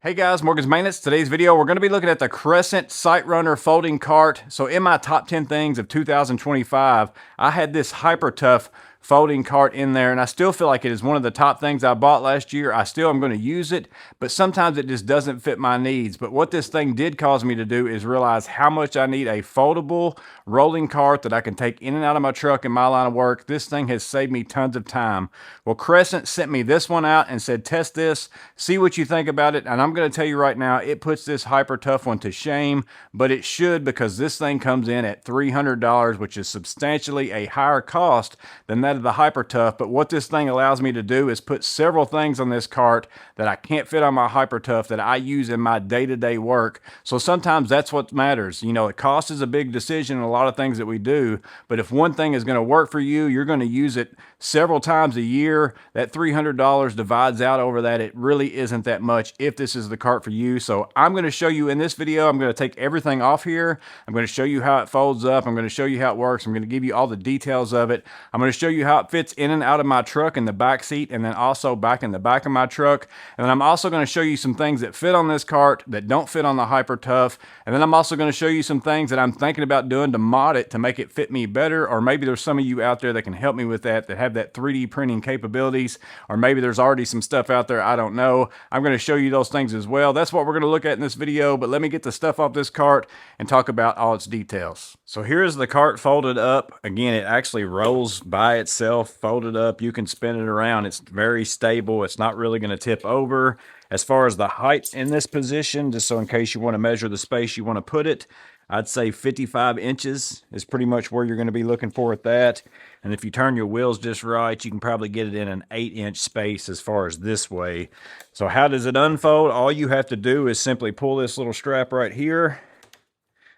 Hey guys, Morgan's Maintenance. Today's video, we're going to be looking at the Crescent SITERUNNER folding cart. So in my top 10 things of 2025, I had this HyperTough folding cart in there, and I still feel like it is one of the top things I bought last year. I still am going to use it, but sometimes it just doesn't fit my needs. But what this thing did cause me to do is realize how much I need a foldable rolling cart that I can take in and out of my truck in my line of work. This thing has saved me tons of time. Well, Crescent sent me this one out and said, test this, see what you think about it. And I'm going to tell you right now, it puts this HyperTough one to shame, but it should, because this thing comes in at $300, which is substantially a higher cost than that of the HyperTough. But what this thing allows me to do is put several things on this cart that I can't fit on my HyperTough that I use in my day-to-day work. So sometimes that's what matters. You know, cost is a big decision in a lot of things that we do, but if one thing is going to work for you, you're going to use it several times a year. That $300 divides out over that. It really isn't that much if this is the cart for you. So I'm going to show you in this video, I'm going to take everything off here. I'm going to show you how it folds up. I'm going to show you how it works. I'm going to give you all the details of it. I'm going to show you how it fits in and out of my truck in the back seat, and then also back in the back of my truck. And then I'm also going to show you some things that fit on this cart that don't fit on the HyperTough. And then I'm also going to show you some things that I'm thinking about doing to mod it to make it fit me better. Or maybe there's some of you out there that can help me with that have that 3D printing capabilities, or maybe there's already some stuff out there, I don't know. I'm going to show you those things as well. That's what we're going to look at in this video, but let me get the stuff off this cart and talk about all its details. So here's the cart folded up. Again, it actually rolls by itself, folded up. You can spin it around. It's very stable. It's not really going to tip over. As far as the height in this position, just so in case you want to measure the space you want to put it, I'd say 55 inches is pretty much where you're going to be looking for at that. And if you turn your wheels just right, you can probably get it in an 8-inch space as far as this way. So how does it unfold? All you have to do is simply pull this little strap right here.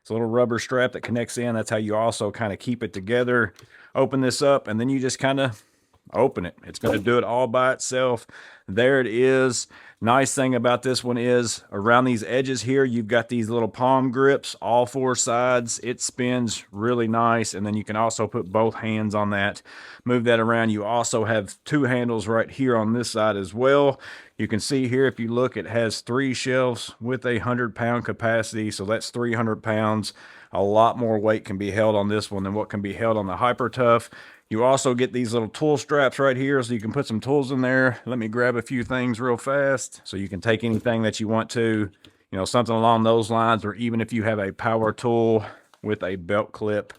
It's a little rubber strap that connects in. That's how you also kind of keep it together. Open this up, and then you just kind of open it. It's going to do it all by itself. There it is. Nice thing about this one is around these edges here, you've got these little palm grips, all four sides. It spins really nice, and then you can also put both hands on that. Move that around. You also have two handles right here on this side as well. You can see here, if you look, it has 3 shelves with a 100-pound capacity, so that's 300 pounds. A lot more weight can be held on this one than what can be held on the HyperTough. You also get these little tool straps right here, so you can put some tools in there. Let me grab a few things real fast. So you can take anything that you want to, you know, something along those lines, or even if you have a power tool with a belt clip,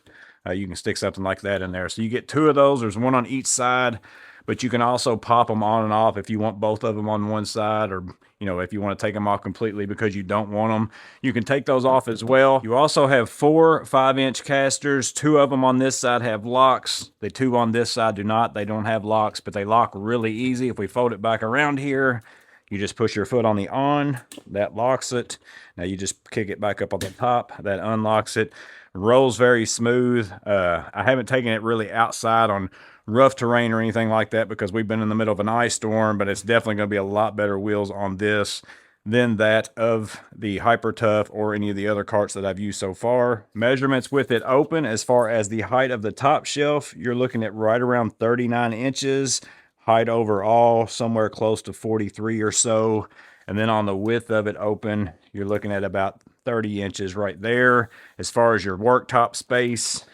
you can stick something like that in there. So you get 2 of those. There's one on each side, but you can also pop them on and off if you want both of them on one side, or you know, if you want to take them off completely because you don't want them, you can take those off as well. You also have 4 5-inch casters. 2 of them on this side have locks. The 2 on this side do not. They don't have locks, but they lock really easy. If we fold it back around here, you just push your foot on the on, that locks it. Now you just kick it back up on the top, that unlocks it. Rolls very smooth. I haven't taken it really outside on rough terrain or anything like that because we've been in the middle of an ice storm, but it's definitely going to be a lot better wheels on this than that of the HyperTough or any of the other carts that I've used so far. Measurements with it open, as far as the height of the top shelf, you're looking at right around 39 inches. Height overall, somewhere close to 43 or so. And then on the width of it open, you're looking at about 30 inches right there. As far as your worktop space,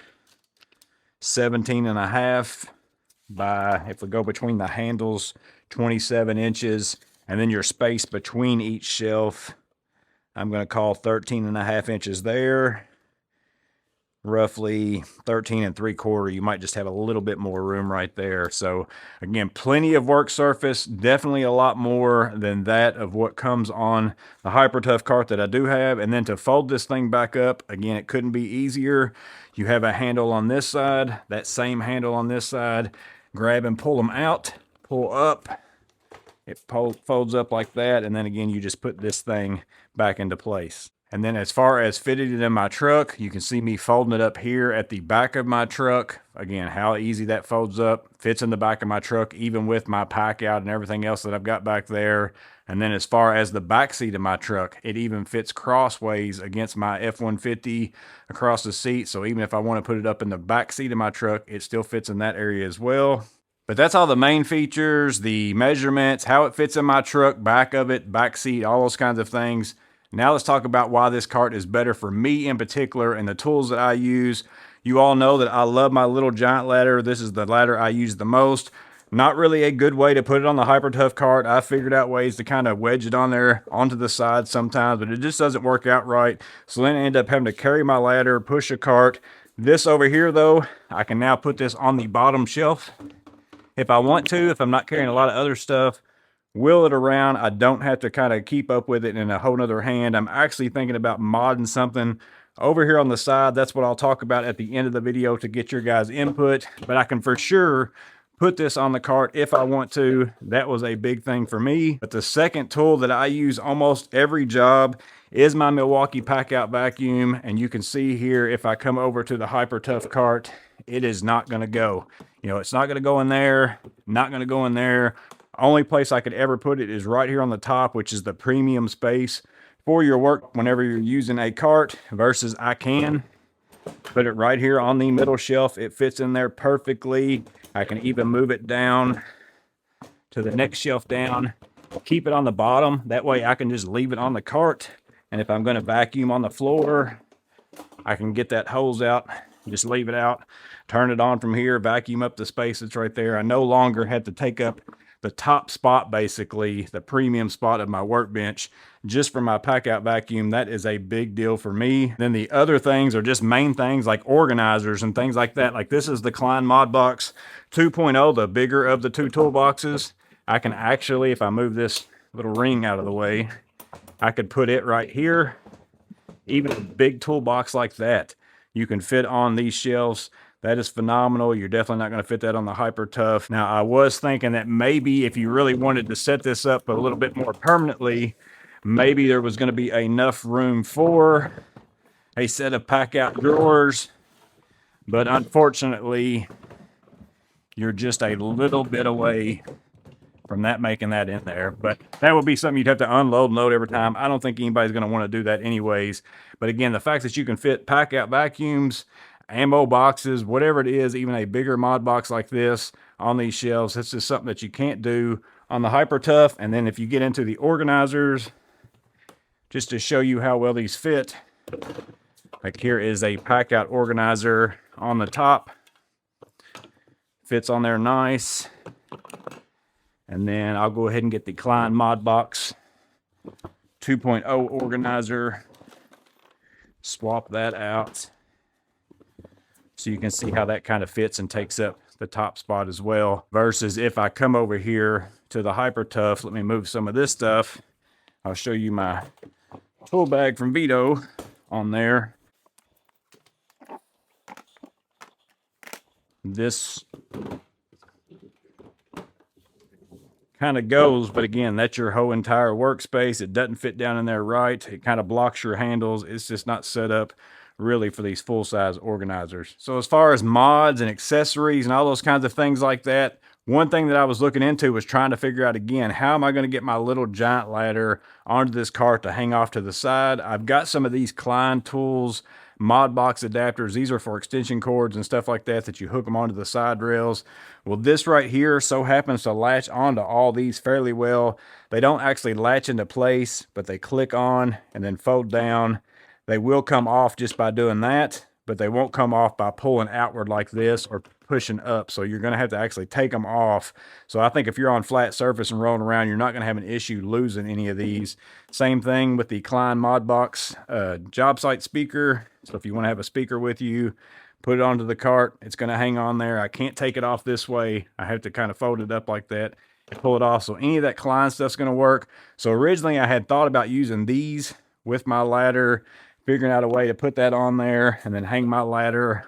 17.5 by, if we go between the handles, 27 inches. And then your space between each shelf, I'm going to call 13.5 inches there. Roughly 13 3/4. You might just have a little bit more room right there. So again, plenty of work surface, definitely a lot more than that of what comes on the HyperTough cart that I do have. And then to fold this thing back up, again, it couldn't be easier. You have a handle on this side, that same handle on this side. Grab and pull them out, pull up. It folds up like that, and then again, you just put this thing back into place. And then as far as fitting it in my truck, you can see me folding it up here at the back of my truck. Again, how easy that folds up, fits in the back of my truck, even with my pack out and everything else that I've got back there. And then as far as the back seat of my truck, it even fits crossways against my F-150 across the seat. So even if I want to put it up in the back seat of my truck, it still fits in that area as well. But that's all the main features, the measurements, how it fits in my truck, back of it, back seat, all those kinds of things. Now let's talk about why this cart is better for me in particular and the tools that I use. You all know that I love my little giant ladder. This is the ladder I use the most. Not really a good way to put it on the HyperTough cart. I figured out ways to kind of wedge it on there onto the side sometimes, but it just doesn't work out right. So then I end up having to carry my ladder, push a cart. This over here though, I can now put this on the bottom shelf if I want to, if I'm not carrying a lot of other stuff. Wheel it around. I don't have to kind of keep up with it in a whole nother hand. I'm actually thinking about modding something over here on the side. That's what I'll talk about at the end of the video to get your guys' input. But I can for sure put this on the cart if I want to. That was a big thing for me. But the second tool that I use almost every job is my Milwaukee pack out vacuum. And you can see here, if I come over to the HyperTough cart, it is not going to go. You know, it's not going to go in there, not going to go in there. Only place I could ever put it is right here on the top, which is the premium space for your work whenever you're using a cart, versus I can put it right here on the middle shelf. It fits in there perfectly. I can even move it down to the next shelf down, keep it on the bottom. That way I can just leave it on the cart. And if I'm going to vacuum on the floor, I can get that hose out, just leave it out, turn it on from here, vacuum up the space that's right there. I no longer have to take up the top spot, basically the premium spot of my workbench, just for my pack out vacuum. That is a big deal for me. Then the other things are just main things like organizers and things like that. Like this is the Klein Mod Box 2.0, the bigger of the two toolboxes. I can actually, if I move this little ring out of the way, I could put it right here. Even a big toolbox like that, you can fit on these shelves. That is phenomenal. You're definitely not going to fit that on the HyperTough. Now, I was thinking that maybe if you really wanted to set this up a little bit more permanently, maybe there was going to be enough room for a set of pack out drawers. But unfortunately, you're just a little bit away from that, making that in there. But that would be something you'd have to unload and load every time. I don't think anybody's going to want to do that anyways. But again, the fact that you can fit pack out vacuums, ammo boxes, whatever it is, even a bigger mod box like this on these shelves, it's just something that you can't do on the HyperTough. And then if you get into the organizers, just to show you how well these fit, like here is a pack out organizer on the top, fits on there nice. And then I'll go ahead and get the Klein Mod Box 2.0 organizer, swap that out, so you can see how that kind of fits and takes up the top spot as well. Versus if I come over here to the HyperTough, let me move some of this stuff. I'll show you my tool bag from Vito on there. This kind of goes, but again, that's your whole entire workspace. It doesn't fit down in there right. It kind of blocks your handles. It's just not set up really for these full-size organizers. So as far as mods and accessories and all those kinds of things like that, one thing that I was looking into was trying to figure out, again, how am I going to get my little giant ladder onto this cart to hang off to the side. I've got some of these Klein Tools mod box adapters. These are for extension cords and stuff like that, that you hook them onto the side rails. Well, this right here so happens to latch onto all these fairly well. They don't actually latch into place, but they click on and then fold down. They will come off just by doing that, but they won't come off by pulling outward like this or pushing up. So you're going to have to actually take them off. So I think if you're on flat surface and rolling around, you're not going to have an issue losing any of these. Same thing with the Klein Mod Box Jobsite speaker. So if you want to have a speaker with you, put it onto the cart. It's going to hang on there. I can't take it off this way. I have to kind of fold it up like that and pull it off. So any of that Klein stuff's going to work. So originally I had thought about using these with my ladder, figuring out a way to put that on there and then hang my ladder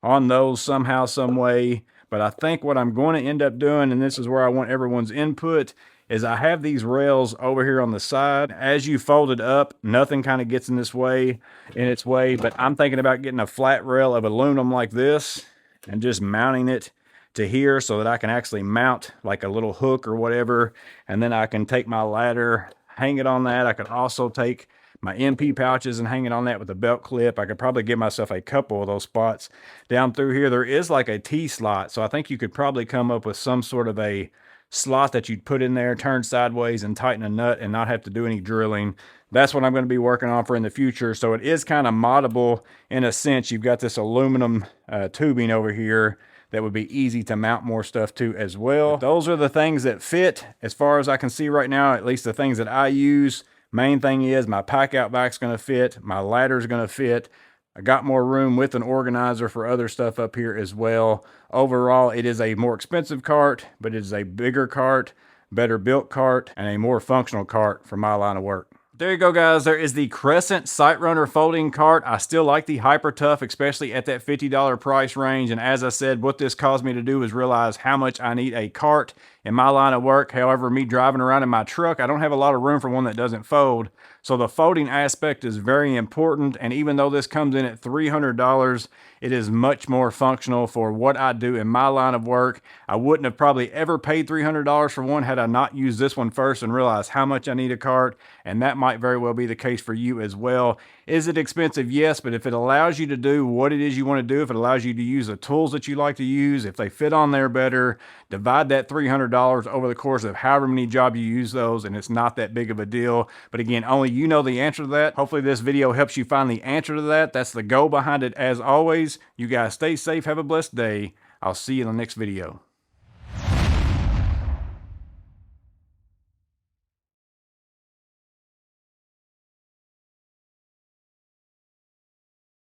on those somehow, some way. But I think what I'm going to end up doing, and this is where I want everyone's input, is I have these rails over here on the side. As you fold it up, nothing kind of gets in its way, but I'm thinking about getting a flat rail of aluminum like this and just mounting it to here so that I can actually mount like a little hook or whatever, and then I can take my ladder, hang it on that. I could also take my MP pouches and hanging on that with a belt clip. I could probably give myself a couple of those spots. Down through here, there is like a T-slot, so I think you could probably come up with some sort of a slot that you'd put in there, turn sideways and tighten a nut and not have to do any drilling. That's what I'm going to be working on for in the future. So it is kind of moddable in a sense. You've got this aluminum tubing over here that would be easy to mount more stuff to as well. But those are the things that fit as far as I can see right now, at least the things that I use. Main thing is my pack out back's going to fit, my ladder's going to fit. I got more room with an organizer for other stuff up here as well. Overall, it is a more expensive cart, but it is a bigger cart, better built cart, and a more functional cart for my line of work. There you go, guys. There is the Crescent SITERUNNER folding cart. I still like the HyperTough, especially at that $50 price range. And as I said, what this caused me to do is realize how much I need a cart in my line of work. However, me driving around in my truck, I don't have a lot of room for one that doesn't fold. So the folding aspect is very important. And even though this comes in at $300, it is much more functional for what I do in my line of work. I wouldn't have probably ever paid $300 for one had I not used this one first and realized how much I need a cart. And that might very well be the case for you as well. Is it expensive? Yes, but if it allows you to do what it is you want to do, if it allows you to use the tools that you like to use, if they fit on there better, divide that $300 over the course of however many jobs you use those, and it's not that big of a deal. But again, only you know the answer to that. Hopefully this video helps you find the answer to that. That's the goal behind it as always. You guys stay safe, have a blessed day. I'll see you in the next video.